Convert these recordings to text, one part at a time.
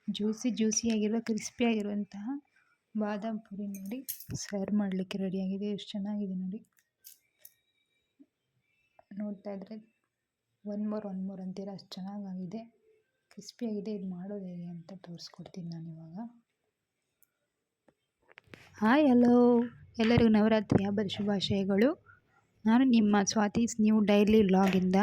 ಜ್ಯೂಸಿಯಾಗಿರುವ ಕ್ರಿಸ್ಪಿಯಾಗಿರುವಂತಹ ಬಾದಾಮ್ ಪುರಿ ನೋಡಿ ಸರ್ವ್ ಮಾಡಲಿಕ್ಕೆ ರೆಡಿಯಾಗಿದೆ. ಎಷ್ಟು ಚೆನ್ನಾಗಿದೆ ನೋಡಿ. ನೋಡ್ತಾ ಇದ್ರೆ ಒನ್ ಮೋರ್ ಅಂತೀರ, ಅಷ್ಟು ಚೆನ್ನಾಗಾಗಿದೆ, ಕ್ರಿಸ್ಪಿಯಾಗಿದೆ. ಇದು ಮಾಡೋದು ಹೇಗೆ ಅಂತ ತೋರಿಸ್ಕೊಡ್ತೀನಿ ನಾನು ಇವಾಗ. ಹಾಯ್ ಹಲೋ, ಎಲ್ಲರಿಗೂ ನವರಾತ್ರಿ ಹಬ್ಬದ ಶುಭಾಶಯಗಳು. ನಾನು ನಿಮ್ಮ ಸ್ವಾತೀಸ್ ನ್ಯೂ ಡೈಲಿ ವ್ಲಾಗಿಂದ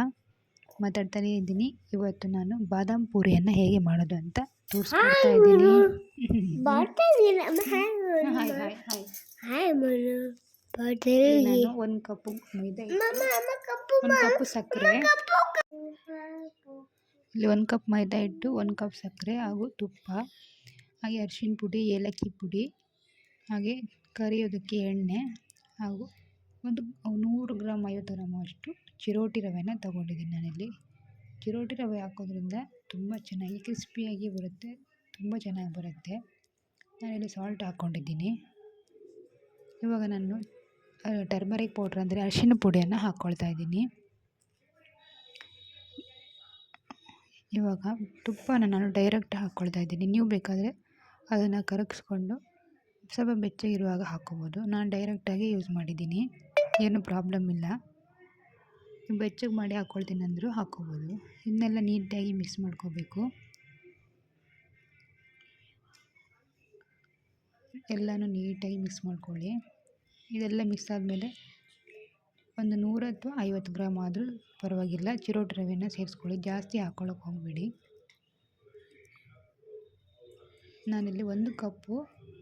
ಮಾತಾಡ್ತಾನೇ ಇದ್ದೀನಿ. ಇವತ್ತು ನಾನು ಬಾದಾಮ್ ಪೂರಿಯನ್ನು ಹೇಗೆ ಮಾಡೋದು ಅಂತ ತೋರಿಸ್ಕೊಡ್ತಾ ಇದ್ದೀನಿ. ನಾನು 1 ಕಪ್ ಮೈದಾ, 1 ಕಪ್ ಸಕ್ಕರೆ, ಇಲ್ಲಿ 1 ಕಪ್ ಮೈದಾ ಹಿಟ್ಟು, 1 ಕಪ್ ಸಕ್ಕರೆ ಹಾಗೂ ತುಪ್ಪ, ಹಾಗೆ ಅರಿಶಿನ ಪುಡಿ, ಏಲಕ್ಕಿ ಪುಡಿ, ಹಾಗೆ ಕರಿಯೋದಕ್ಕೆ ಎಣ್ಣೆ, ಹಾಗೂ ಒಂದು 100 ಗ್ರಾಮ್ 50 ಗ್ರಾಮ್ ಅಷ್ಟು ಚಿರೋಟಿ ರವೆನ ತಗೊಂಡಿದ್ದೀನಿ ನಾನಿಲ್ಲಿ. ಚಿರೋಟಿ ರವೆ ಹಾಕೋದ್ರಿಂದ ತುಂಬ ಚೆನ್ನಾಗಿ ಕ್ರಿಸ್ಪಿಯಾಗಿ ಬರುತ್ತೆ, ತುಂಬ ಚೆನ್ನಾಗಿ ಬರುತ್ತೆ. ನಾನಿಲ್ಲಿ ಸಾಲ್ಟ್ ಹಾಕ್ಕೊಂಡಿದ್ದೀನಿ. ಇವಾಗ ನಾನು ಟರ್ಮರಿಕ್ ಪೌಡ್ರ್ ಅಂದರೆ ಅರಿಶಿನ ಪುಡಿಯನ್ನು ಹಾಕ್ಕೊಳ್ತಾ ಇದ್ದೀನಿ. ಇವಾಗ ತುಪ್ಪನ ನಾನು ಡೈರೆಕ್ಟ್ ಹಾಕ್ಕೊಳ್ತಾ ಇದ್ದೀನಿ. ನೀವು ಬೇಕಾದರೆ ಅದನ್ನು ಕರಗಿಸ್ಕೊಂಡು ಸ್ವಲ್ಪ ಬೆಚ್ಚಗಿರುವಾಗ ಹಾಕ್ಕೋಬೋದು. ನಾನು ಡೈರೆಕ್ಟಾಗಿ ಯೂಸ್ ಮಾಡಿದ್ದೀನಿ, ಏನು ಪ್ರಾಬ್ಲಮ್ ಇಲ್ಲ. ಬೆಚ್ಚಗೆ ಮಾಡಿ ಹಾಕ್ಕೊಳ್ತೀನಿ ಅಂದರೂ ಹಾಕ್ಕೋಬೋದು. ಇದನ್ನೆಲ್ಲ ನೀಟಾಗಿ ಮಿಕ್ಸ್ ಮಾಡ್ಕೋಬೇಕು. ಎಲ್ಲನೂ ನೀಟಾಗಿ ಮಿಕ್ಸ್ ಮಾಡ್ಕೊಳ್ಳಿ. ಇದೆಲ್ಲ ಮಿಕ್ಸ್ ಆದಮೇಲೆ ಒಂದು 100 ಅಥವಾ 50 ಗ್ರಾಮ್ ಆದರೂ ಪರವಾಗಿಲ್ಲ ಚಿರೋಟಿ ರವೆನ ಸೇರಿಸ್ಕೊಳ್ಳಿ, ಜಾಸ್ತಿ ಹಾಕ್ಕೊಳ್ಳೋಕೆ ಹೋಗಬೇಡಿ. ನಾನಿಲ್ಲಿ 1 ಕಪ್ಪು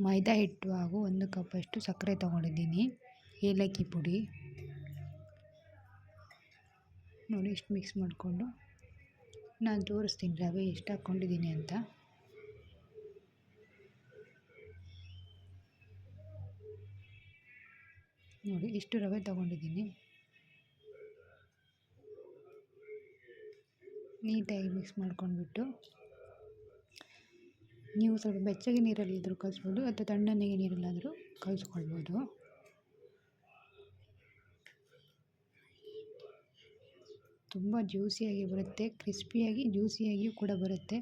ಮೈದಾ ಹಿಟ್ಟು ಹಾಗೂ 1 ಕಪ್ಪಷ್ಟು ಸಕ್ಕರೆ ತೊಗೊಂಡಿದ್ದೀನಿ, ಏಲಕ್ಕಿ ಪುಡಿ ನೋಡಿ. ಇಷ್ಟು ಮಿಕ್ಸ್ ಮಾಡಿಕೊಂಡು ನಾನು ತೋರಿಸ್ತೀನಿ ರವೆ ಎಷ್ಟು ಹಾಕ್ಕೊಂಡಿದ್ದೀನಿ ಅಂತ. ನೋಡಿ ಇಷ್ಟು ರವೆ ತೊಗೊಂಡಿದ್ದೀನಿ. ನೀಟಾಗಿ ಮಿಕ್ಸ್ ಮಾಡ್ಕೊಂಡ್ಬಿಟ್ಟು ನೀವು ಸ್ವಲ್ಪ ಬೆಚ್ಚಗೆ ನೀರಲ್ಲಿದ್ದರೂ ಕಲಿಸ್ಬೋದು ಅಥವಾ ತಣ್ಣನೆಗೆ ನೀರಲ್ಲಾದರೂ ಕಲಿಸ್ಕೊಳ್ಬೋದು. ತುಂಬ ಜ್ಯೂಸಿಯಾಗಿ ಬರುತ್ತೆ, ಕ್ರಿಸ್ಪಿಯಾಗಿ ಜ್ಯೂಸಿಯಾಗಿಯೂ ಕೂಡ ಬರುತ್ತೆ.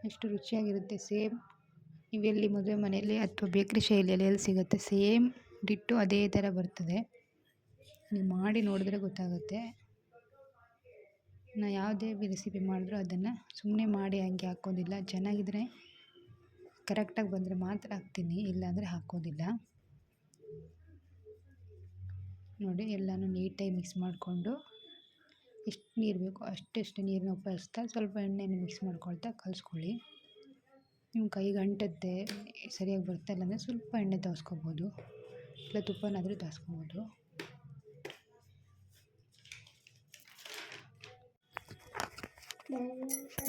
ಎಷ್ಟು ರುಚಿಯಾಗಿರುತ್ತೆ. ಸೇಮ್ ನೀವೆಲ್ಲಿ ಮದುವೆ ಮನೆಯಲ್ಲಿ ಅಥವಾ ಬೇಕ್ರಿ ಶೈಲಿಯಲ್ಲಿ ಎಲ್ಲಿ ಸಿಗುತ್ತೆ ಸೇಮ್ ಡಿಟ್ಟು ಅದೇ ಥರ ಬರ್ತದೆ. ನೀವು ಮಾಡಿ ನೋಡಿದ್ರೆ ಗೊತ್ತಾಗುತ್ತೆ. ನಾನು ಯಾವುದೇ ರೆಸಿಪಿ ಮಾಡಿದ್ರೂ ಅದನ್ನು ಸುಮ್ಮನೆ ಮಾಡಿ ಹಂಗೆ ಹಾಕೋದಿಲ್ಲ. ಚೆನ್ನಾಗಿದ್ದರೆ ಕರೆಕ್ಟಾಗಿ ಬಂದರೆ ಮಾತ್ರ ಹಾಕ್ತೀನಿ, ಇಲ್ಲಾಂದರೆ ಹಾಕೋದಿಲ್ಲ. ನೋಡಿ ಎಲ್ಲನೂ ನೀಟಾಗಿ ಮಿಕ್ಸ್ ಮಾಡಿಕೊಂಡು ಎಷ್ಟು ನೀರು ಬೇಕೋ ಅಷ್ಟೆಷ್ಟು ನೀರನ್ನ ಉಪಯೋಗಿಸ್ತಾ ಸ್ವಲ್ಪ ಎಣ್ಣೆನ ಮಿಕ್ಸ್ ಮಾಡ್ಕೊಳ್ತಾ ಕಲಿಸ್ಕೊಳ್ಳಿ. ನಿಮ್ಮ ಕೈಗೆ ಅಂಟುತ್ತೆ, ಸರಿಯಾಗಿ ಬರ್ತಾ ಇಲ್ಲ ಅಂದರೆ ಸ್ವಲ್ಪ ಎಣ್ಣೆ ತೋರಿಸ್ಕೋಬೋದು, ಇಲ್ಲ ತುಪ್ಪನಾದರೂ ತೋರಿಸ್ಕೋಬೋದು.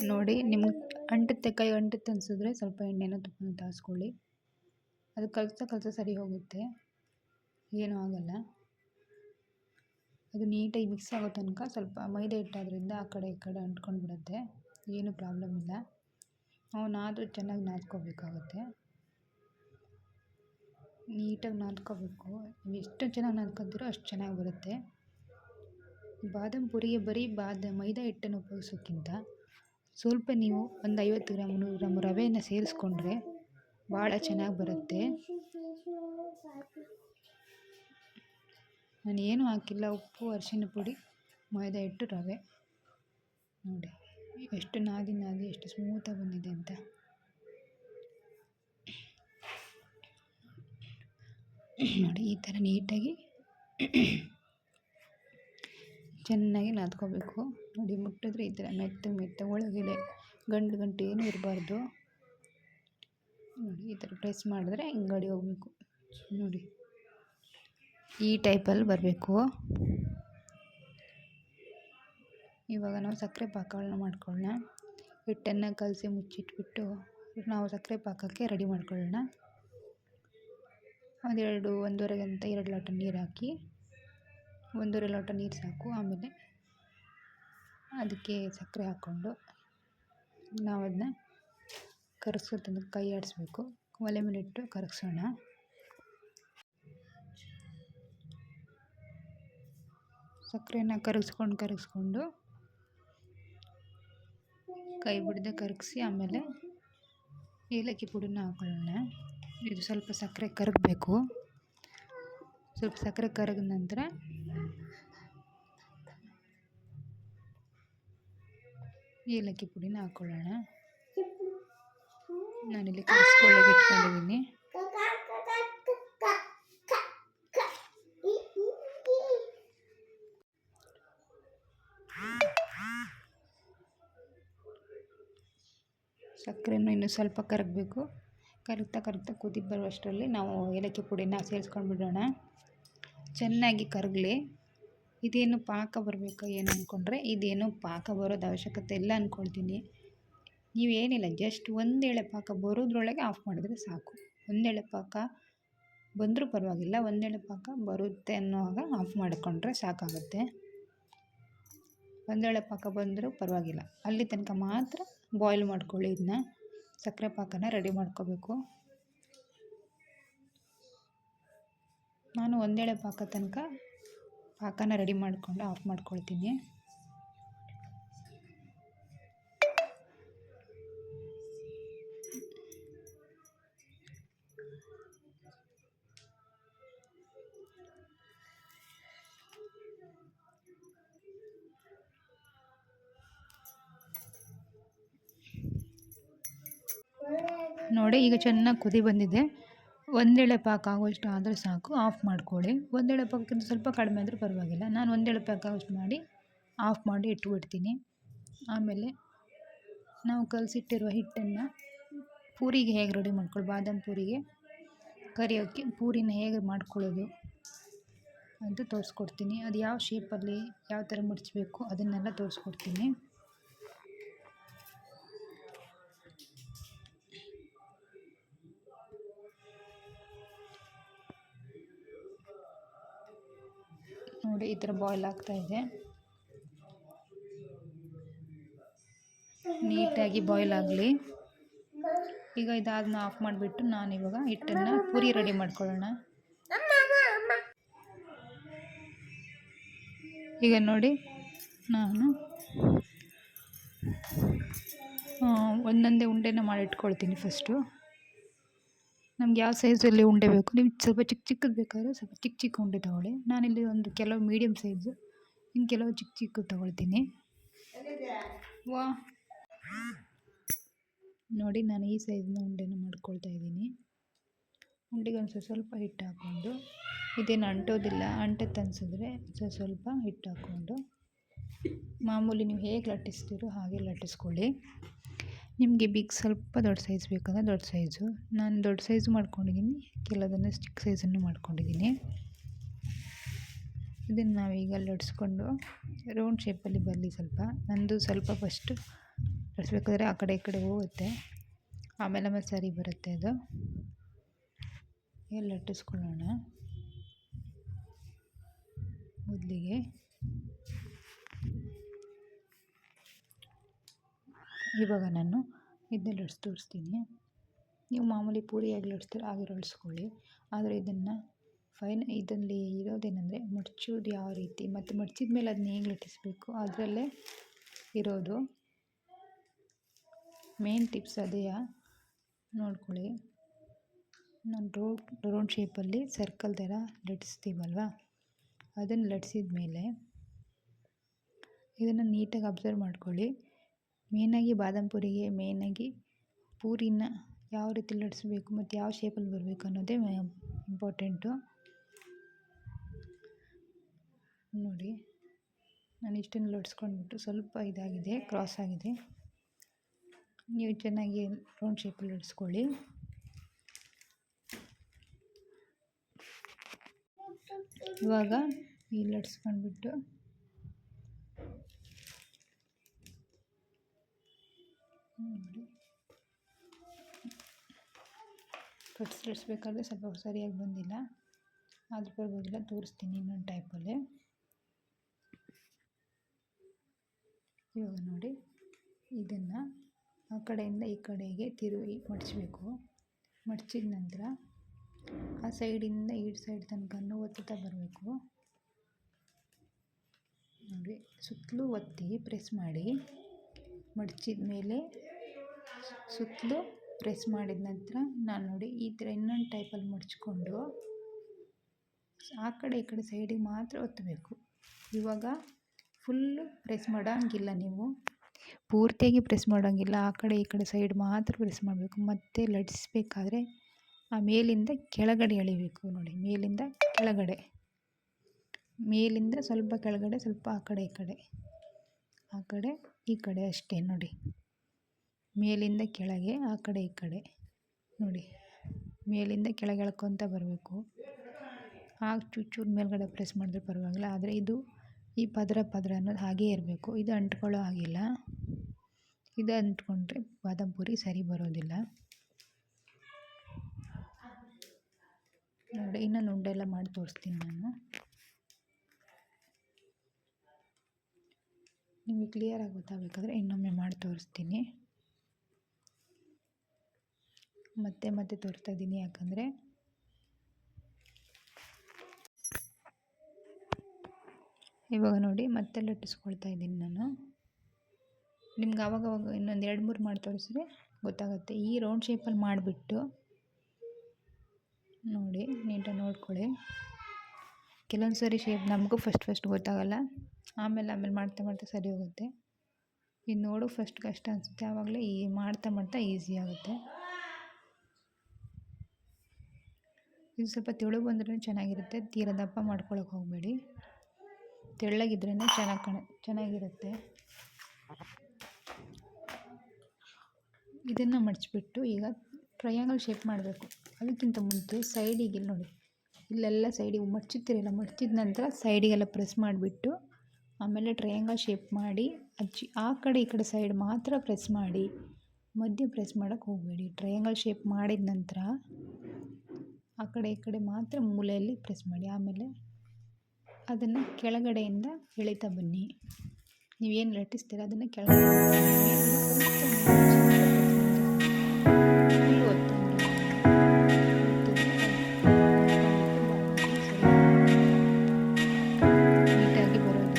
ನೋಡಿ ನಿಮ್ಗೆ ಅಂಟುತ್ತೆ, ಕೈ ಅಂಟುತ್ತೆ ಅನಿಸಿದ್ರೆ ಸ್ವಲ್ಪ ಎಣ್ಣೆನ ತುಪ್ಪನ ತಾಗಿಸ್ಕೊಳ್ಳಿ. ಅದು ಕಲಿಸ್ತಾ ಸರಿ ಹೋಗುತ್ತೆ, ಏನೂ ಆಗಲ್ಲ. ಅದು ನೀಟಾಗಿ ಮಿಕ್ಸ್ ಆಗೋ ತನಕ ಸ್ವಲ್ಪ ಮೈದಾ ಹಿಟ್ಟಾದ್ರಿಂದ ಆ ಕಡೆ ಈ ಕಡೆ ಅಂಟ್ಕೊಂಡು ಬಿಡುತ್ತೆ, ಏನು ಪ್ರಾಬ್ಲಮ್ ಇಲ್ಲ. ನಾವು ನಾದರೂ ಚೆನ್ನಾಗಿ ನಾದ್ಕೋಬೇಕಾಗುತ್ತೆ, ನೀಟಾಗಿ ನಾದ್ಕೋಬೇಕು. ನೀವು ಎಷ್ಟು ಚೆನ್ನಾಗಿ ನಾದ್ಕೊತೀರೋ ಅಷ್ಟು ಚೆನ್ನಾಗಿ ಬರುತ್ತೆ. ಬಾದಾಮ್ ಪುರಿಗೆ ಬರೀ ಮೈದಾ ಹಿಟ್ಟನ್ನು ಉಪಯೋಗಿಸೋಕ್ಕಿಂತ ಸ್ವಲ್ಪ ನೀವು ಒಂದು 50 ಗ್ರಾಮ್ 100 ಗ್ರಾಮ್ ರವೆಯನ್ನು ಸೇರಿಸ್ಕೊಂಡ್ರೆ ಭಾಳ ಚೆನ್ನಾಗಿ ಬರುತ್ತೆ. ನಾನು ಏನೂ ಹಾಕಿಲ್ಲ, ಉಪ್ಪು, ಅರಿಶಿನ ಪುಡಿ, ಮೈದಾ ಹಿಟ್ಟು, ರವೆ. ನೋಡಿ ಎಷ್ಟು ನಾದಿ ಎಷ್ಟು ಸ್ಮೂತಾಗಿ ಬಂದಿದೆ ಅಂತ. ನೋಡಿ ಈ ಥರ ನೀಟಾಗಿ ಚೆನ್ನಾಗಿ ನಾದ್ಕೋಬೇಕು. ನೋಡಿ ಮುಟ್ಟಿದ್ರೆ ಈ ಥರ ಮೆತ್ತ ಒಳಗಡೆ ಗಂಟು ಏನೂ ಇರಬಾರ್ದು. ನೋಡಿ ಈ ಥರ ಪ್ರೆಸ್ ಮಾಡಿದ್ರೆ ಹಿಂಗಡಿ ಹೋಗಬೇಕು. ನೋಡಿ ಈ ಟೈಪಲ್ಲಿ ಬರಬೇಕು. ಇವಾಗ ನಾವು ಸಕ್ಕರೆ ಪಾಕಗಳನ್ನ ಮಾಡ್ಕೊಳ್ಳೋಣ. ಹಿಟ್ಟನ್ನು ಕಲಸಿ ಮುಚ್ಚಿಟ್ಬಿಟ್ಟು ನಾವು ಸಕ್ಕರೆ ಪಾಕಕ್ಕೆ ರೆಡಿ ಮಾಡ್ಕೊಳ್ಳೋಣ. ಒಂದೂವರೆಗಿಂತ 2 ಲೋಟ ನೀರು ಹಾಕಿ, 1.5 ಲೋಟ ನೀರು ಸಾಕು. ಆಮೇಲೆ ಅದಕ್ಕೆ ಸಕ್ಕರೆ ಹಾಕ್ಕೊಂಡು ನಾವು ಅದನ್ನ ಕರಗಿಸೋ ತನಕ ಕೈ ಆಡಿಸ್ಬೇಕು. ಒಲೆ ಮೇಲೆ ಇಟ್ಟು ಕರಗಿಸೋಣ. ಸಕ್ಕರೆನ ಕರಗಿಸ್ಕೊಂಡು ಕೈ ಬಿಡದೆ ಕರಗಿಸಿ ಆಮೇಲೆ ಏಲಕ್ಕಿ ಪುಡಿನ ಹಾಕೊಳ್ಳೋಣ. ಇದು ಸ್ವಲ್ಪ ಸಕ್ಕರೆ ಕರಗಬೇಕು. ಸ್ವಲ್ಪ ಸಕ್ಕರೆ ಕರಗಿದ ನಂತರ ಏಲಕ್ಕಿ ಪುಡಿನ ಹಾಕೊಳ್ಳೋಣ. ನಾನಿಲ್ಲಿ ಕರಗಿಸ್ಕೊಳ್ಳೋಕೆ ಇಟ್ಕೊಂಡಿದ್ದೀನಿ. ಸಕ್ಕರೆನೂ ಇನ್ನೂ ಸ್ವಲ್ಪ ಕರಗಬೇಕು. ಕರಗ್ತಾ ಕುದಿ ಬರುವಷ್ಟರಲ್ಲಿ ನಾವು ಏಲಕ್ಕಿ ಪುಡಿನ ಸೇರಿಸ್ಕೊಂಡು ಬಿಡೋಣ. ಚೆನ್ನಾಗಿ ಕರಗಲಿ. ಇದೇನು ಪಾಕ ಬರಬೇಕಾ ಏನು ಅಂದ್ಕೊಂಡ್ರೆ ಇದೇನು ಪಾಕ ಬರೋದು ಅವಶ್ಯಕತೆ ಇಲ್ಲ ಅಂದ್ಕೊಳ್ತೀನಿ. ನೀವೇನಿಲ್ಲ, ಜಸ್ಟ್ ಒಂದೇಳೆ ಪಾಕ ಬರೋದ್ರೊಳಗೆ ಆಫ್ ಮಾಡಿದ್ರೆ ಸಾಕು. ಒಂದೇಳೆ ಪಾಕ ಬಂದರೂ ಪರವಾಗಿಲ್ಲ, ಒಂದೇಳೆ ಪಾಕ ಬರುತ್ತೆ ಅನ್ನೋವಾಗ ಆಫ್ ಮಾಡಿಕೊಂಡ್ರೆ ಸಾಕಾಗುತ್ತೆ. ಒಂದೇಳೆ ಪಾಕ ಬಂದರೂ ಪರವಾಗಿಲ್ಲ, ಅಲ್ಲಿ ತನಕ ಮಾತ್ರ ಬಾಯ್ಲ್ ಮಾಡ್ಕೊಳ್ಳಿ. ಇದನ್ನ ಸಕ್ಕರೆ ಪಾಕನ ರೆಡಿ ಮಾಡ್ಕೋಬೇಕು. ನಾನು ಒಂದೇಳೆ ಪಾಕ ತನಕ ಪಾಕನ ರೆಡಿ ಮಾಡಿಕೊಂಡು ಆಫ್ ಮಾಡ್ಕೊಳ್ತೀನಿ. ನೋಡಿ, ಈಗ ಚೆನ್ನಾಗಿ ಕುದಿ ಬಂದಿದೆ. ಒಂದೇಳೆ ಪಾಕ ಆಗೋಷ್ಟು ಆದರೆ ಸಾಕು, ಆಫ್ ಮಾಡ್ಕೊಳ್ಳಿ. ಒಂದೇಳೆ ಪಾಕಕ್ಕಿಂತ ಸ್ವಲ್ಪ ಕಡಿಮೆ ಆದರೂ ಪರವಾಗಿಲ್ಲ. ನಾನು ಒಂದೇಳೆ ಪಾಕ ಆಗೋಷ್ಟು ಮಾಡಿ ಆಫ್ ಮಾಡಿ ಇಟ್ಬಿಡ್ತೀನಿ. ಆಮೇಲೆ ನಾವು ಕಲಸಿಟ್ಟಿರುವ ಹಿಟ್ಟನ್ನು ಪೂರಿಗೆ ಹೇಗೆ ರೆಡಿ ಮಾಡ್ಕೊಳ್ಳಿ, ಬಾದಾಮ್ ಪೂರಿಗೆ ಕರಿಯೋಕ್ಕೆ ಪೂರಿನ ಹೇಗೆ ಮಾಡ್ಕೊಳ್ಳೋದು ಅಂತ ತೋರಿಸ್ಕೊಡ್ತೀನಿ. ಅದು ಯಾವ ಶೇಪಲ್ಲಿ ಯಾವ ಥರ ಮುಡ್ಚಬೇಕು ಅದನ್ನೆಲ್ಲ ತೋರಿಸ್ಕೊಡ್ತೀನಿ. ನೋಡಿ, ಈ ಥರ ಬಾಯ್ಲ್ ಆಗ್ತಾಯಿದೆ. ನೀಟಾಗಿ ಬಾಯ್ಲ್ ಆಗಲಿ. ಈಗ ಇದಾದನ್ನ ಆಫ್ ಮಾಡಿಬಿಟ್ಟು ನಾನಿವಾಗ ಹಿಟ್ಟನ್ನು ಪೂರಿ ರೆಡಿ ಮಾಡ್ಕೊಳ್ಳೋಣ. ಈಗ ನೋಡಿ, ನಾನು ಒಂದೊಂದೇ ಉಂಡೆನ ಮಾಡಿಟ್ಕೊಳ್ತೀನಿ. ಫಸ್ಟು ನಮ್ಗೆ ಯಾವ ಸೈಜಲ್ಲಿ ಉಂಡೆ ಬೇಕು, ನೀವು ಸ್ವಲ್ಪ ಚಿಕ್ಕದು ಬೇಕಾದ್ರೆ ಸ್ವಲ್ಪ ಚಿಕ್ಕ ಉಂಡೆ ತೊಗೊಳ್ಳಿ. ನಾನಿಲ್ಲಿ ಕೆಲವು ಮೀಡಿಯಮ್ ಸೈಜು, ಇನ್ನು ಕೆಲವು ಚಿಕ್ಕ ತೊಗೊಳ್ತೀನಿ. ನೋಡಿ, ನಾನು ಈ ಸೈಜ್ನ ಉಂಡೆನ ಮಾಡ್ಕೊಳ್ತಾ ಇದ್ದೀನಿ. ಉಂಡೆಗೆ ಸ್ವಲ್ಪ ಹಿಟ್ಟು ಹಾಕ್ಕೊಂಡು, ಇದೇನು ಅಂಟೋದಿಲ್ಲ, ಅಂಟತ್ತೆ ಅನಿಸಿದ್ರೆ ಸ್ವಲ್ಪ ಹಿಟ್ಟು ಹಾಕ್ಕೊಂಡು ಮಾಮೂಲಿ ನೀವು ಹೇಗೆ ಲಟ್ಟಿಸ್ತೀರೋ ಹಾಗೆ ಲಟ್ಟಿಸ್ಕೊಳ್ಳಿ. ನಿಮಗೆ ಸ್ವಲ್ಪ ದೊಡ್ಡ ಸೈಜ್ ಬೇಕಂದರೆ ದೊಡ್ಡ ಸೈಜು, ನಾನು ದೊಡ್ಡ ಸೈಜು ಮಾಡ್ಕೊಂಡಿದ್ದೀನಿ, ಕೆಲವೊಂದನ್ನು ಚಿಕ್ಕ ಸೈಜನ್ನು ಮಾಡ್ಕೊಂಡಿದ್ದೀನಿ. ಇದನ್ನು ನಾವೀಗ ಲಟ್ಟಿಸ್ಕೊಂಡು ರೌಂಡ್ ಶೇಪಲ್ಲಿ ಬರಲಿ. ನಂದು ಸ್ವಲ್ಪ ಫಸ್ಟು ಲಟ್ಟಿಸ್ಬೇಕಾದ್ರೆ ಆ ಕಡೆ ಈ ಕಡೆ ಹೋಗುತ್ತೆ, ಆಮೇಲೆ ಸರಿ ಬರುತ್ತೆ. ಅದು ಎಲ್ಲ ಲಟ್ಟಿಸ್ಕೊಳ್ಳೋಣ. ಮೊದಲಿಗೆ ಇವಾಗ ನಾನು ಇದನ್ನ ಲಟ್ಸಿ ತೋರಿಸ್ತೀನಿ. ನೀವು ಮಾಮೂಲಿ ಪೂರಿ ಹೇಗೆ ಲಟ್ಸ್ತೀರೋ ಹಾಗೆ ಲಟ್ಸ್ಕೊಳ್ಳಿ. ಆದರೆ ಇದರಲ್ಲಿ ಇರೋದೇನೆಂದರೆ ಮಡ್ಚೋದು ಯಾವ ರೀತಿ ಮತ್ತು ಮಡ್ಚಿದ ಮೇಲೆ ಅದನ್ನ ಹೇಗೆ ಲಟ್ಟಿಸ್ಬೇಕು ಅದರಲ್ಲೇ ಇರೋದು ಮೇನ್ ಟಿಪ್ಸ್. ಅದೇ ನೋಡ್ಕೊಳ್ಳಿ. ನಾನು ರೌಂಡ್ ಶೇಪಲ್ಲಿ ಸರ್ಕಲ್ ಥರ ಲಟ್ಟಿಸ್ತೀವಲ್ವ, ಅದನ್ನು ಲಟ್ಸಿದ ಮೇಲೆ ಇದನ್ನು ನೀಟಾಗಿ ಅಬ್ಸರ್ವ್ ಮಾಡ್ಕೊಳ್ಳಿ. ಮೇಯ್ನಾಗಿ ಬಾದಾಮ್ ಪೂರಿಗೆ ಮೇಯ್ನಾಗಿ ಪೂರಿನ ಯಾವ ರೀತಿ ಲಟ್ಟಿಸ್ಬೇಕು ಮತ್ತು ಯಾವ ಶೇಪಲ್ಲಿ ಬರಬೇಕು ಅನ್ನೋದೇ ಇಂಪಾರ್ಟೆಂಟು. ನೋಡಿ, ನಾನು ಇಷ್ಟನ್ನು ಲಟ್ಸ್ಕೊಂಡ್ಬಿಟ್ಟು ಸ್ವಲ್ಪ ಇದಾಗಿದೆ, ಕ್ರಾಸ್ ಆಗಿದೆ. ನೀವು ಚೆನ್ನಾಗಿ ರೌಂಡ್ ಶೇಪಲ್ಲಿ ಲಟ್ಸ್ಕೊಳ್ಳಿ. ಇವಾಗ ಈ ಲಟ್ಸ್ಕೊಂಡ್ಬಿಟ್ಟು ನೋಡಿ, ಲಟ್ಸ್ಬೇಕಾದ್ರೆ ಸ್ವಲ್ಪ ಸರಿಯಾಗಿ ಬಂದಿಲ್ಲ, ಆದರೂ ಪರವಾಗಿಲ್ಲ, ತೋರಿಸ್ತೀನಿ ಇನ್ನೊಂದು ಟೈಪಲ್ಲಿ. ಇವಾಗ ನೋಡಿ, ಇದನ್ನು ಆ ಕಡೆಯಿಂದ ಈ ಕಡೆಗೆ ತಿರುವಿ ಮಡಚಬೇಕು. ಮಡಚಿದ ನಂತರ ಆ ಸೈಡಿಂದ ಈ ಸೈಡ್ ತನಕ ಒತ್ತುತ್ತಾ ಬರಬೇಕು. ನೋಡಿ, ಸುತ್ತಲೂ ಒತ್ತಿ ಪ್ರೆಸ್ ಮಾಡಿ ಮಡಚಿದ ಮೇಲೆ ಸುತ್ತಲೂ ಪ್ರೆಸ್ ಮಾಡಿದ ನಂತರ ನಾನು ನೋಡಿ ಈ ಥರ ಇನ್ನೊಂದು ಟೈಪಲ್ಲಿ ಮಡಚ್ಕೊಂಡು ಆ ಕಡೆ ಈ ಕಡೆ ಸೈಡಿಗೆ ಮಾತ್ರ ಒತ್ತಬೇಕು. ಇವಾಗ ಫುಲ್ಲು ಪ್ರೆಸ್ ಮಾಡೋಂಗಿಲ್ಲ, ನೀವು ಪೂರ್ತಿಯಾಗಿ ಪ್ರೆಸ್ ಮಾಡೋಂಗಿಲ್ಲ, ಆ ಕಡೆ ಈ ಕಡೆ ಸೈಡ್ ಮಾತ್ರ ಪ್ರೆಸ್ ಮಾಡಬೇಕು. ಮತ್ತು ಲಟ್ಸ್ಬೇಕಾದ್ರೆ ಆ ಮೇಲಿಂದ ಕೆಳಗಡೆ ಎಳಿಬೇಕು ನೋಡಿ, ಮೇಲಿಂದ ಕೆಳಗಡೆ, ಮೇಲಿಂದ ಸ್ವಲ್ಪ ಕೆಳಗಡೆ, ಸ್ವಲ್ಪ ಆ ಕಡೆ ಈ ಕಡೆ, ಆ ಕಡೆ ಈ ಕಡೆ ಅಷ್ಟೇ ನೋಡಿ. ಮೇಲಿಂದ ಕೆಳಗೆ, ಆ ಕಡೆ ಈ ಕಡೆ ನೋಡಿ, ಮೇಲಿಂದ ಕೆಳಗೆ ಎಳ್ಕೊತ ಬರಬೇಕು. ಆಗ ಚೂರು ಮೇಲ್ಗಡೆ ಪ್ರೆಸ್ ಮಾಡಿದ್ರೆ ಪರವಾಗಿಲ್ಲ, ಆದರೆ ಇದು ಈ ಪದರ ಅನ್ನೋದು ಹಾಗೇ ಇರಬೇಕು. ಇದು ಅಂಟ್ಕೊಳ್ಳೋ ಹಾಗಿಲ್ಲ, ಇದು ಅಂಟ್ಕೊಂಡ್ರೆ ಬಾದಾಮ್ ಪೂರಿ ಸರಿ ಬರೋದಿಲ್ಲ ನೋಡಿ. ಇನ್ನೊಂದು ಉಂಡೆ ಎಲ್ಲ ಮಾಡಿ ತೋರಿಸ್ತೀನಿ ನಾನು, ನಿಮಗೆ ಕ್ಲಿಯರಾಗಿ ಗೊತ್ತಾಗಬೇಕಾದ್ರೆ ಇನ್ನೊಮ್ಮೆ ಮಾಡಿ ತೋರಿಸ್ತೀನಿ. ಮತ್ತೆ ತೋರಿಸ್ತಾ ಇದ್ದೀನಿ, ಯಾಕಂದರೆ ಇವಾಗ ನೋಡಿ ಮತ್ತೆ ಲಟ್ಟಿಸ್ಕೊಳ್ತಾ ಇದ್ದೀನಿ ನಾನು. ನಿಮ್ಗೆ ಆವಾಗವಾಗ ಇನ್ನೊಂದು 2-3 ಮಾಡಿ ತೋರಿಸಿದ್ರೆ ಗೊತ್ತಾಗುತ್ತೆ. ಈ ರೌಂಡ್ ಶೇಪಲ್ಲಿ ಮಾಡಿಬಿಟ್ಟು ನೋಡಿ, ನೀಟಾಗಿ ನೋಡ್ಕೊಳ್ಳಿ. ಕೆಲವೊಂದು ಸರಿ ಶೇಪ್ ನಮಗೂ ಫಸ್ಟ್ ಗೊತ್ತಾಗಲ್ಲ, ಆಮೇಲೆ ಮಾಡ್ತಾ ಸರಿ ಹೋಗುತ್ತೆ. ಇದು ನೋಡು ಫಸ್ಟ್ ಕಷ್ಟ ಅನಿಸುತ್ತೆ, ಆವಾಗಲೇ ಮಾಡ್ತಾ ಈಸಿ ಆಗುತ್ತೆ. ಇದು ಸ್ವಲ್ಪ ತೆಳು ಬಂದ್ರೇ ಚೆನ್ನಾಗಿರುತ್ತೆ, ತೀರ ದಪ್ಪ ಮಾಡ್ಕೊಳಕ್ಕೆ ಹೋಗಬೇಡಿ, ತೆಳ್ಳಗಿದ್ರೇ ಚೆನ್ನಾಗಿರುತ್ತೆ. ಇದನ್ನು ಮಡಚಿಬಿಟ್ಟು ಈಗ ಟ್ರಯಾಂಗಲ್ ಶೇಪ್ ಮಾಡಬೇಕು. ಅದಕ್ಕಿಂತ ಮುಂಚೆ ಸೈಡಿಗೆ ನೋಡಿ, ಇಲ್ಲೆಲ್ಲ ಸೈಡಿಗೆ ಮಡಚಿರ್ತೀರಲ್ಲ, ಮಡಚಿದ ನಂತರ ಸೈಡಿಗೆಲ್ಲ ಪ್ರೆಸ್ ಮಾಡಿಬಿಟ್ಟು ಆಮೇಲೆ ಟ್ರಯಾಂಗಲ್ ಶೇಪ್ ಮಾಡಿ ಆ ಕಡೆ ಈ ಕಡೆ ಸೈಡ್ ಮಾತ್ರ ಪ್ರೆಸ್ ಮಾಡಿ, ಮಧ್ಯೆ ಪ್ರೆಸ್ ಮಾಡೋಕ್ಕೆ ಹೋಗಬೇಡಿ. ಟ್ರಯಾಂಗಲ್ ಶೇಪ್ ಮಾಡಿದ ನಂತರ ಆ ಕಡೆ ಈ ಕಡೆ ಮಾತ್ರ ಮೂಲೆಯಲ್ಲಿ ಪ್ರೆಸ್ ಮಾಡಿ, ಆಮೇಲೆ ಅದನ್ನು ಕೆಳಗಡೆಯಿಂದ ಎಳಿತಾ ಬನ್ನಿ. ನೀವೇನು ಲಟ್ಟಿಸ್ತೀರ ಅದನ್ನು ಕೆಳಗಡೆ ನೀಟಾಗಿ ಬರೋದಿಲ್ಲ.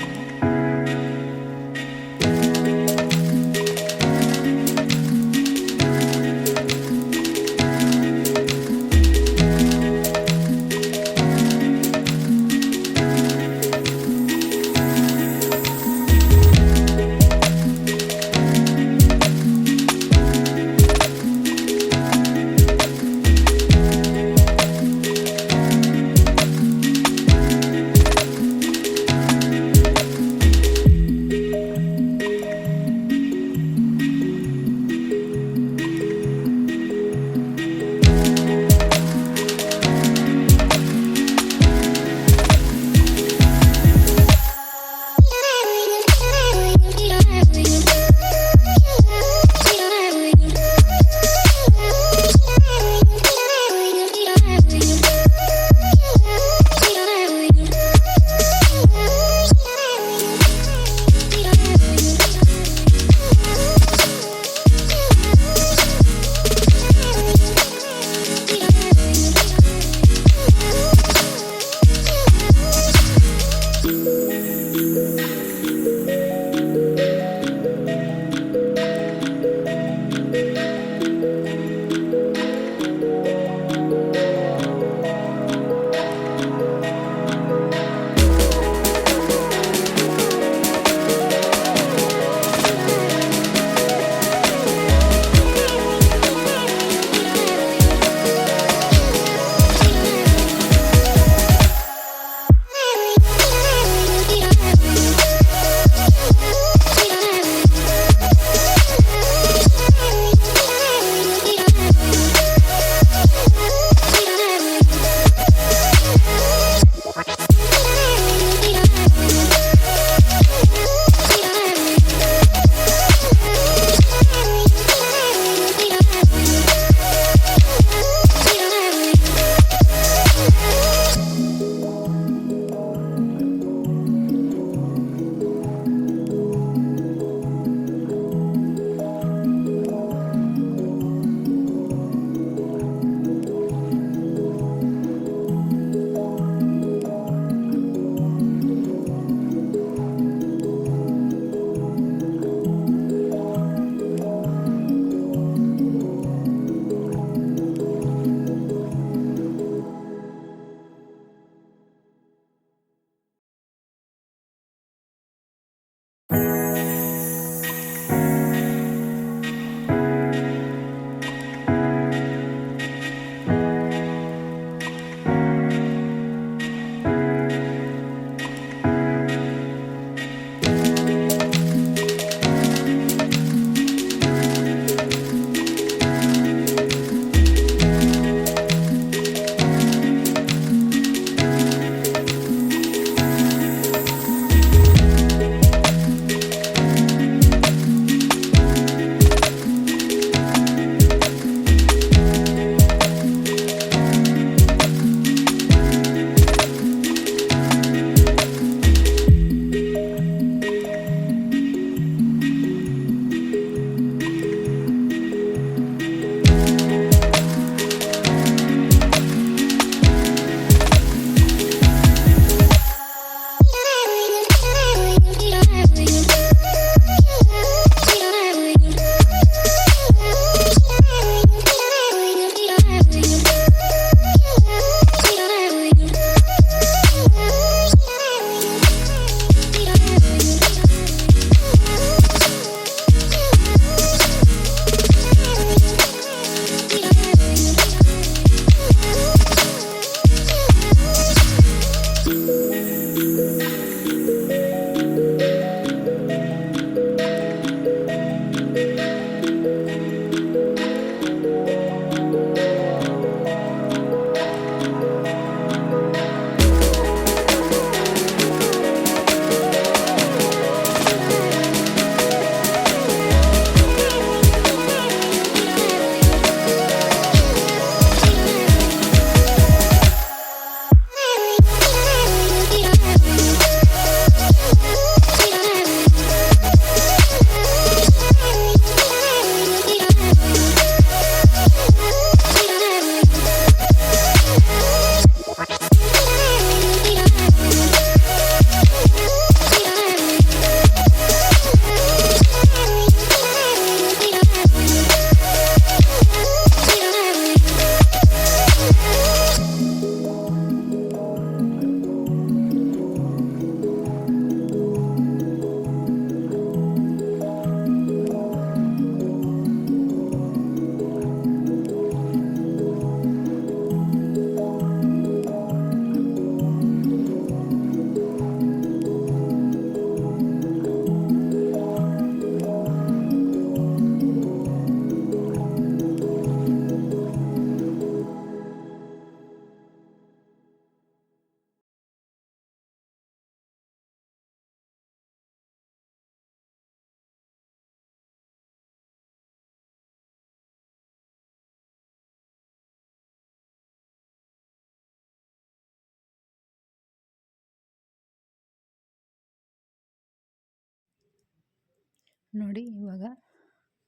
ನೋಡಿ ಇವಾಗ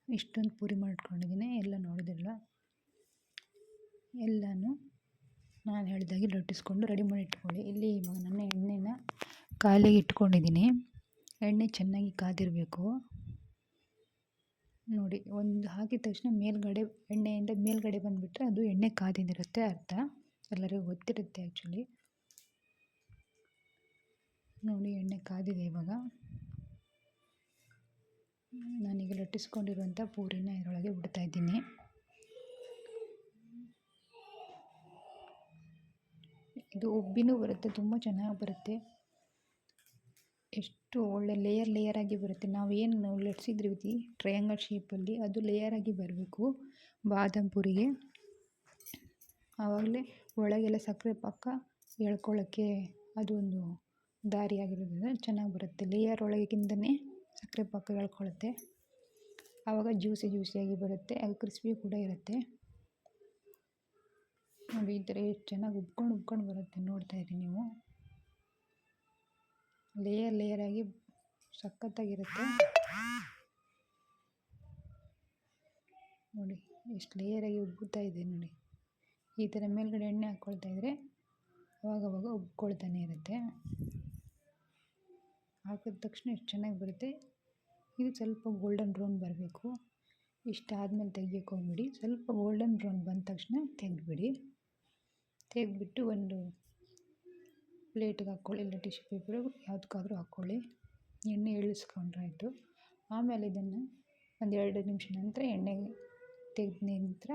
ಇಷ್ಟೊಂದು ಪೂರಿ ಮಾಡ್ಕೊಂಡಿದ್ದೀನಿ. ಎಲ್ಲ ನೋಡಿದಿರಲ್ಲ, ಎಲ್ಲನೂ ನಾನು ಹೇಳಿದಾಗೆ ಲಟ್ಟಿಸ್ಕೊಂಡು ರೆಡಿ ಮಾಡಿ ಇಟ್ಕೊಳ್ಳಿ. ಇಲ್ಲಿ ಇವಾಗ ನನ್ನ ಎಣ್ಣೆನ ಕಾಲಿಗೆ ಇಟ್ಕೊಂಡಿದ್ದೀನಿ. ಎಣ್ಣೆ ಚೆನ್ನಾಗಿ ಕಾದಿರಬೇಕು. ನೋಡಿ, ಒಂದು ಹಾಕಿದ ತಕ್ಷಣ ಮೇಲ್ಗಡೆ ಎಣ್ಣೆಯಿಂದ ಮೇಲ್ಗಡೆ ಬಂದುಬಿಟ್ರೆ ಅದು ಎಣ್ಣೆ ಕಾದಿರುತ್ತೆ ಅರ್ಥ. ಎಲ್ಲರಿಗೂ ಗೊತ್ತಿರುತ್ತೆ ಆ್ಯಕ್ಚುಲಿ. ನೋಡಿ, ಎಣ್ಣೆ ಕಾದಿದೆ. ಇವಾಗ ನಾನೀಗ ಲಟ್ಟಿಸ್ಕೊಂಡಿರುವಂಥ ಪೂರಿನ ಇದರೊಳಗೆ ಬಿಡ್ತಾ ಇದ್ದೀನಿ. ಇದು ಉಬ್ಬಿನೂ ಬರುತ್ತೆ, ತುಂಬ ಚೆನ್ನಾಗಿ ಬರುತ್ತೆ. ಎಷ್ಟು ಒಳ್ಳೆ ಲೇಯರ್ ಆಗಿ ಬರುತ್ತೆ. ನಾವೇನು ಲಟ್ಸಿದ್ರಿ ಟ್ರಯಾಂಗಲ್ ಶೇಪಲ್ಲಿ, ಅದು ಲೇಯರ್ ಆಗಿ ಬರಬೇಕು ಬಾದಾಮ್ ಪೂರಿಗೆ. ಆವಾಗಲೇ ಒಳಗೆಲ್ಲ ಸಕ್ಕರೆ ಪಾಕ ಎಳ್ಕೊಳ್ಳೋಕ್ಕೆ ಅದೊಂದು ದಾರಿಯಾಗಿರೋದ್ರಿಂದ ಚೆನ್ನಾಗಿ ಬರುತ್ತೆ. ಲೇಯರ್ ಒಳಗಿಂದನೇ ಸಕ್ಕರೆ ಪಾಕ ಎಳ್ಕೊಳ್ಳುತ್ತೆ. ಆವಾಗ ಜ್ಯೂಸಿಯಾಗಿ ಬರುತ್ತೆ. ಅದು ಕ್ರಿಸ್ಪಿ ಕೂಡ ಇರುತ್ತೆ. ನೋಡಿ, ಈ ಥರ ಎಷ್ಟು ಚೆನ್ನಾಗಿ ಉಬ್ಕೊಂಡು ಬರುತ್ತೆ. ನೋಡ್ತಾ ಇರಿ ನೀವು, ಲೇಯರ್ ಆಗಿ ಸಖತ್ತಾಗಿರುತ್ತೆ. ನೋಡಿ ಎಷ್ಟು ಲೇಯರಾಗಿ ಉಬ್ಬುತ್ತಾ ಇದೆ. ನೋಡಿ, ಈ ಥರ ಮೇಲ್ಗಡೆ ಎಣ್ಣೆ ಹಾಕ್ಕೊಳ್ತಾ ಇದ್ದರೆ ಅವಾಗವಾಗ ಉಬ್ಕೊಳ್ತಾನೆ ಇರುತ್ತೆ. ಹಾಕಿದ ತಕ್ಷಣ ಎಷ್ಟು ಚೆನ್ನಾಗಿ ಬರುತ್ತೆ. ಇದು ಸ್ವಲ್ಪ ಗೋಲ್ಡನ್ ಬ್ರೌನ್ ಬರಬೇಕು. ಇಷ್ಟಾದಮೇಲೆ ತೆಗಿಯೋಕೆ ಹೋಗ್ಬಿಡಿ. ಸ್ವಲ್ಪ ಗೋಲ್ಡನ್ ಬ್ರೌನ್ ಬಂದ ತಕ್ಷಣ ತೆಗೆದ್ಬಿಟ್ಟು ಒಂದು ಪ್ಲೇಟಿಗೆ ಹಾಕ್ಕೊಳ್ಳಿ, ಇಲ್ಲ ಟಿಶ್ಯೂ ಪೇಪರು ಯಾವುದಕ್ಕಾದ್ರೂ ಹಾಕ್ಕೊಳ್ಳಿ. ಎಣ್ಣೆ ಇಳಿಸ್ಕೊಂಡ್ರಾಯ್ತು. ಆಮೇಲೆ ಇದನ್ನು ಒಂದು 2 ನಿಮಿಷ ನಂತರ ಎಣ್ಣೆಗೆ ತೆಗೆದ ನಂತರ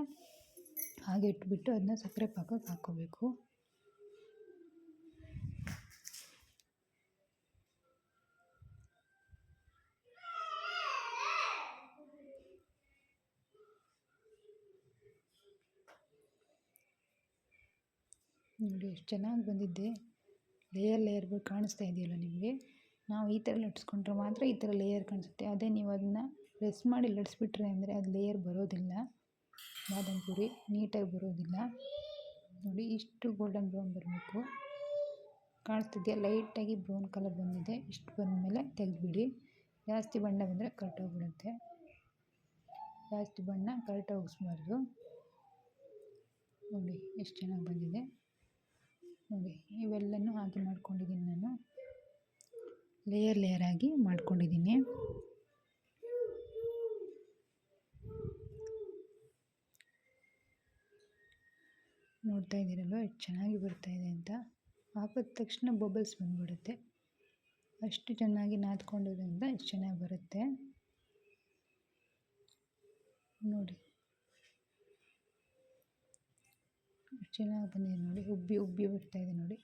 ಹಾಗೆ ಇಟ್ಬಿಟ್ಟು ಅದನ್ನ ಸಕ್ಕರೆ ಪಾಕಕ್ಕೆ ಹಾಕ್ಕೋಬೇಕು. ನೋಡಿ ಎಷ್ಟು ಚೆನ್ನಾಗಿ ಬಂದಿದ್ದೆ. ಲೇಯರ್ ಕಾಣಿಸ್ತಾ ಇದೆಯಲ್ಲ ನಿಮಗೆ. ನಾವು ಈ ಥರ ಲಟ್ಸ್ಕೊಂಡ್ರೆ ಮಾತ್ರ ಈ ಥರ ಲೇಯರ್ ಕಾಣಿಸುತ್ತೆ. ಅದೇ ನೀವು ಅದನ್ನು ಪ್ರೆಸ್ ಮಾಡಿ ಲಟ್ಸ್ಬಿಟ್ರೆ ಅಂದರೆ ಅದು ಲೇಯರ್ ಬರೋದಿಲ್ಲ. ಬಾದಾಮ್ ಪೂರಿ ನೀಟಾಗಿ ಬರೋದಿಲ್ಲ. ನೋಡಿ, ಇಷ್ಟು ಗೋಲ್ಡನ್ ಬ್ರೌನ್ ಬರಬೇಕು. ಕಾಣಿಸ್ತಿದೆಯಾ? ಲೈಟಾಗಿ ಬ್ರೌನ್ ಕಲರ್ ಬಂದಿದೆ. ಇಷ್ಟು ಬಂದಮೇಲೆ ತೆಗೆದುಬಿಡಿ. ಜಾಸ್ತಿ ಬಣ್ಣ ಬಂದರೆ ಕರೆಕ್ಟೋಗ್ಬಿಡುತ್ತೆ. ಜಾಸ್ತಿ ಬಣ್ಣ ಕರೆಕ್ಟಾಗಿ ಹೋಗಿಸ್ಬಾರ್ದು. ನೋಡಿ ಎಷ್ಟು ಚೆನ್ನಾಗಿ ಬಂದಿದೆ. ನೋಡಿ, ಇವೆಲ್ಲನೂ ಹಾಗೆ ಮಾಡ್ಕೊಂಡಿದ್ದೀನಿ ನಾನು. ಲೇಯರ್ ಆಗಿ ಮಾಡ್ಕೊಂಡಿದ್ದೀನಿ. ನೋಡ್ತಾ ಇದ್ದೀರಲ್ವ ಎಷ್ಟು ಚೆನ್ನಾಗಿ ಬರ್ತಾಯಿದೆ ಅಂತ. ಹಾಕಿದ ತಕ್ಷಣ ಬಬಲ್ಸ್ ಬಂದುಬಿಡುತ್ತೆ. ಅಷ್ಟು ಚೆನ್ನಾಗಿ ನಾದ್ಕೊಂಡಿರೋದ್ರಿಂದ ಎಷ್ಟು ಚೆನ್ನಾಗಿ ಬರುತ್ತೆ ನೋಡಿ. ಎಷ್ಟು ಚೆನ್ನಾಗಿ ಬಂದಿದೆ ನೋಡಿ. ಉಬ್ಬಿ ಬರ್ತಾಯಿದೆ ನೋಡಿ.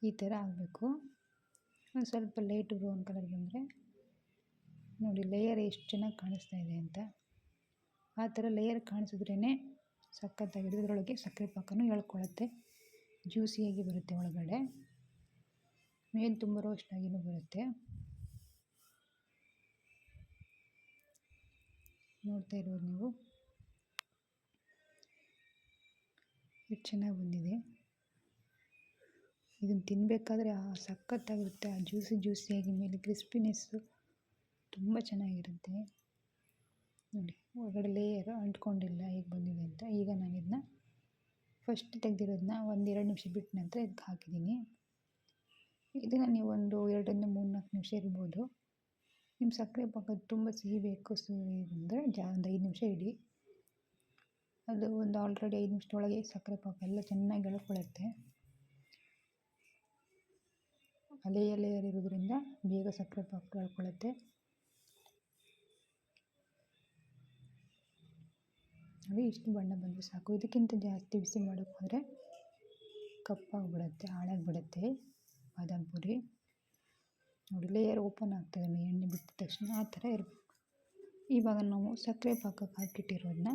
ಈ ಥರ ಆಗಬೇಕು. ಒಂದು ಸ್ವಲ್ಪ ಲೈಟ್ ಬ್ರೌನ್ ಕಲರ್ ಬಂದರೆ ನೋಡಿ, ಲೇಯರ್ ಎಷ್ಟು ಚೆನ್ನಾಗಿ ಕಾಣಿಸ್ತಾ ಇದೆ ಅಂತ. ಆ ಥರ ಲೇಯರ್ ಕಾಣಿಸಿದ್ರೇ ಸಖತ್ತಾಗಿದೆ. ಇದರೊಳಗೆ ಸಕ್ಕರೆ ಪಾಕನೂ ಎಳ್ಕೊಳ್ಳುತ್ತೆ. ಜ್ಯೂಸಿಯಾಗಿ ಬರುತ್ತೆ. ಒಳಗಡೆ ಮೇಲೆ ತುಂಬ ರೋಸ್ಟ್ ಆಗಿನೂ ಬರುತ್ತೆ. ನೋಡ್ತಾ ಇರೋದು ನೀವು, ಎಷ್ಟು ಚೆನ್ನಾಗಿ ಬಂದಿದೆ. ಇದನ್ನು ತಿನ್ನಬೇಕಾದ್ರೆ ಸಖತ್ತಾಗಿರುತ್ತೆ. ಆ ಜ್ಯೂಸಿಯಾಗಿ ಮೇಲೆ ಕ್ರಿಸ್ಪಿನೆಸ್ಸು ತುಂಬ ಚೆನ್ನಾಗಿರುತ್ತೆ ನೋಡಿ. ಒಳಗಡೆ ಲೇಯರ್ ಅಂಟ್ಕೊಂಡಿಲ್ಲ ಹೇಗೆ ಬಂದಿದೆ ಅಂತ. ಈಗ ನಾನು ಇದನ್ನ ಫಸ್ಟ್ ತೆಗೆದಿರೋದನ್ನ 1-2 ನಿಮಿಷ ಬಿಟ್ಟ ನಂತರ ಇದಕ್ಕೆ ಹಾಕಿದ್ದೀನಿ. ಇದನ್ನು ನೀವು ಒಂದು 2-3-4 ನಿಮಿಷ ಇರ್ಬೋದು. ನಿಮ್ಮ ಸಕ್ಕರೆ ಪಾಕ ತುಂಬ ಸಿಹಿ ಬೇಕು ಅಂದರೆ ಒಂದು 5 ನಿಮಿಷ ಇಡಿ. ಅದು ಒಂದು ಆಲ್ರೆಡಿ 5 ನಿಮಿಷದೊಳಗೆ ಸಕ್ಕರೆ ಪಾಕ ಎಲ್ಲ ಚೆನ್ನಾಗಿ ಎಳ್ಕೊಳ್ಳುತ್ತೆ. ಲೇಯರ್ ಇರೋದ್ರಿಂದ ಬೇಗ ಸಕ್ಕರೆ ಪಾಕ ಎಳ್ಕೊಳ್ಳುತ್ತೆ. ನೋಡಿ, ಇಷ್ಟು ಬಣ್ಣ ಬಂದರೆ ಸಾಕು. ಇದಕ್ಕಿಂತ ಜಾಸ್ತಿ ಬಿಸಿ ಮಾಡೋಕ್ಕೆ ಹೋದರೆ ಕಪ್ಪಾಗಿಬಿಡುತ್ತೆ, ಹಾಳಾಗಿಬಿಡುತ್ತೆ ಬಾದಾಮ್ ಪೂರಿ. ನೋಡಿ, ಲೇಯರ್ ಓಪನ್ ಆಗ್ತದೆ ಎಣ್ಣೆ ಬಿಟ್ಟ ತಕ್ಷಣ. ಆ ಥರ ಇರಬೇಕು. ಇವಾಗ ನಾವು ಸಕ್ಕರೆ ಪಾಕಕ್ಕೆ ಹಾಕಿಟ್ಟಿರೋದನ್ನ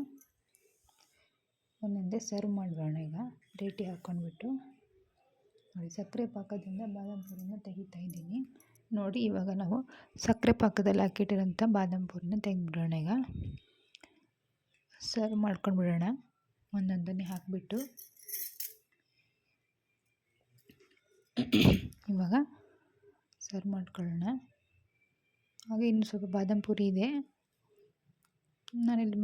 ಒಂದೊಂದೇ ಸರ್ವ್ ಮಾಡೋಣ. ಈಗ ಪ್ಲೇಟಿಗೆ ಹಾಕ್ಕೊಂಡ್ಬಿಟ್ಟು ನೋಡಿ, ಸಕ್ಕರೆ ಪಾಕದಿಂದ ಬಾದಾಮ್ ಪೂರಿನ ತೆಗಿತಾ ಇದ್ದೀನಿ ನೋಡಿ. ಇವಾಗ ನಾವು ಸಕ್ಕರೆ ಪಾಕದಲ್ಲಿ ಹಾಕಿಟ್ಟಿರೋಂಥ ಬಾದಾಮ್ ಪೂರಿನ ತೆಗೆದ್ಬಿಡೋಣ. ಈಗ ಸರ್ವ್ ಮಾಡ್ಕೊಂಡ್ಬಿಡೋಣ. ಒಂದೊಂದನ್ನೇ ಹಾಕಿಬಿಟ್ಟು ಇವಾಗ ಸರ್ವ್ ಮಾಡ್ಕೊಳ್ಳೋಣ. ಹಾಗೆ ಇನ್ನು ಸ್ವಲ್ಪ ಬಾದಾಮ್ ಪುರಿ ಇದೆ. ನಾನಿಲ್ಲಿ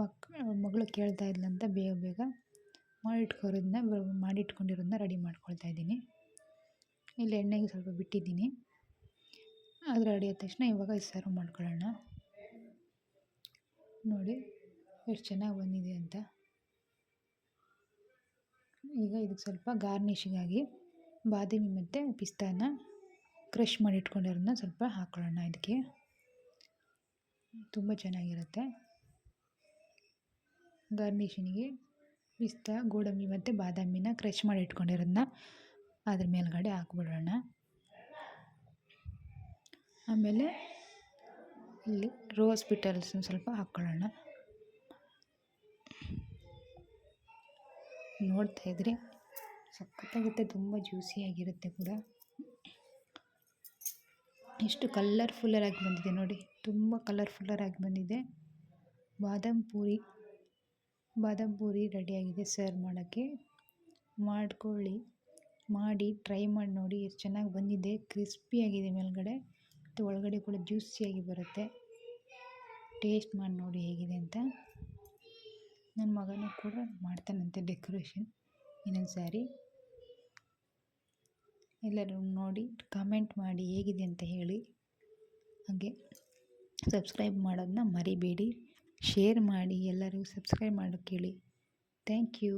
ಮಗಳು ಕೇಳ್ತಾ ಇದ್ಲಂತ ಬೇಗ ಬೇಗ ಮಾಡಿಟ್ಕೊಂಡಿರೋದನ್ನ ರೆಡಿ ಮಾಡ್ಕೊಳ್ತಾ ಇದ್ದೀನಿ. ಇಲ್ಲಿ ಎಣ್ಣೆಗೆ ಸ್ವಲ್ಪ ಬಿಟ್ಟಿದ್ದೀನಿ. ಅದು ರೆಡಿ ಆದ ತಕ್ಷಣ ಇವಾಗ ಸರ್ವ್ ಮಾಡ್ಕೊಳ್ಳೋಣ. ನೋಡಿ ಎಷ್ಟು ಚೆನ್ನಾಗಿ ಬಂದಿದೆ ಅಂತ. ಈಗ ಇದಕ್ಕೆ ಸ್ವಲ್ಪ ಗಾರ್ನಿಷಿಗಾಗಿ ಬಾದಾಮಿ ಮತ್ತು ಪಿಸ್ತಾನ ಕ್ರಷ್ ಮಾಡಿ ಇಟ್ಕೊಂಡಿರೋದನ್ನ ಸ್ವಲ್ಪ ಹಾಕ್ಕೊಳ್ಳೋಣ. ಇದಕ್ಕೆ ತುಂಬ ಚೆನ್ನಾಗಿರುತ್ತೆ. ಗಾರ್ನಿಷಿನಿಗೆ ಪಿಸ್ತಾ, ಗೋಡಂಬಿ ಮತ್ತು ಬಾದಾಮಿನ ಕ್ರಷ್ ಮಾಡಿ ಇಟ್ಕೊಂಡಿರೋದನ್ನ ಅದ್ರ ಮೇಲ್ಗಡೆ ಹಾಕ್ಬಿಡೋಣ. ಆಮೇಲೆ ಇಲ್ಲಿ ರೋಸ್ ಪೆಟಲ್ಸ್ನ ಸ್ವಲ್ಪ ಹಾಕ್ಕೊಳ್ಳೋಣ. ನೋಡ್ತಾ ಇದ್ರೆ ಸಖತ್ತಾಗುತ್ತೆ, ತುಂಬ ಜ್ಯೂಸಿಯಾಗಿರುತ್ತೆ ಕೂಡ. ಎಷ್ಟು ಕಲರ್ಫುಲ್ಲರಾಗಿ ಬಂದಿದೆ ನೋಡಿ, ತುಂಬ ಕಲರ್ಫುಲ್ಲರಾಗಿ ಬಂದಿದೆ. ಬಾದಾಮ್ ಪೂರಿ ರೆಡಿಯಾಗಿದೆ ಸರ್ವ್ ಮಾಡೋಕ್ಕೆ. ಮಾಡಿ ಟ್ರೈ ಮಾಡಿ ನೋಡಿ, ಎಷ್ಟು ಚೆನ್ನಾಗಿ ಬಂದಿದೆ. ಕ್ರಿಸ್ಪಿಯಾಗಿದೆ ಮೇಲ್ಗಡೆ ಮತ್ತು ಒಳಗಡೆ ಕೂಡ ಜ್ಯೂಸಿಯಾಗಿ ಬರುತ್ತೆ. ಟೇಸ್ಟ್ ಮಾಡಿ ನೋಡಿ ಹೇಗಿದೆ ಅಂತ. ನನ್ನ ಮಗನೂ ಕೂಡ ಮಾಡ್ತಾನಂತೆ ಡೆಕೋರೇಷನ್ ಇನ್ನೊಂದು ಸಾರಿ. ಎಲ್ಲರೂ ನೋಡಿ ಕಾಮೆಂಟ್ ಮಾಡಿ ಹೇಗಿದೆ ಅಂತ ಹೇಳಿ. ಹಾಗೆ ಸಬ್ಸ್ಕ್ರೈಬ್ ಮಾಡೋದನ್ನ ಮರಿಬೇಡಿ. ಶೇರ್ ಮಾಡಿ, ಎಲ್ಲರೂ ಸಬ್ಸ್ಕ್ರೈಬ್ ಮಾಡೋಕ್ಕೆ ಹೇಳಿ. Thank you.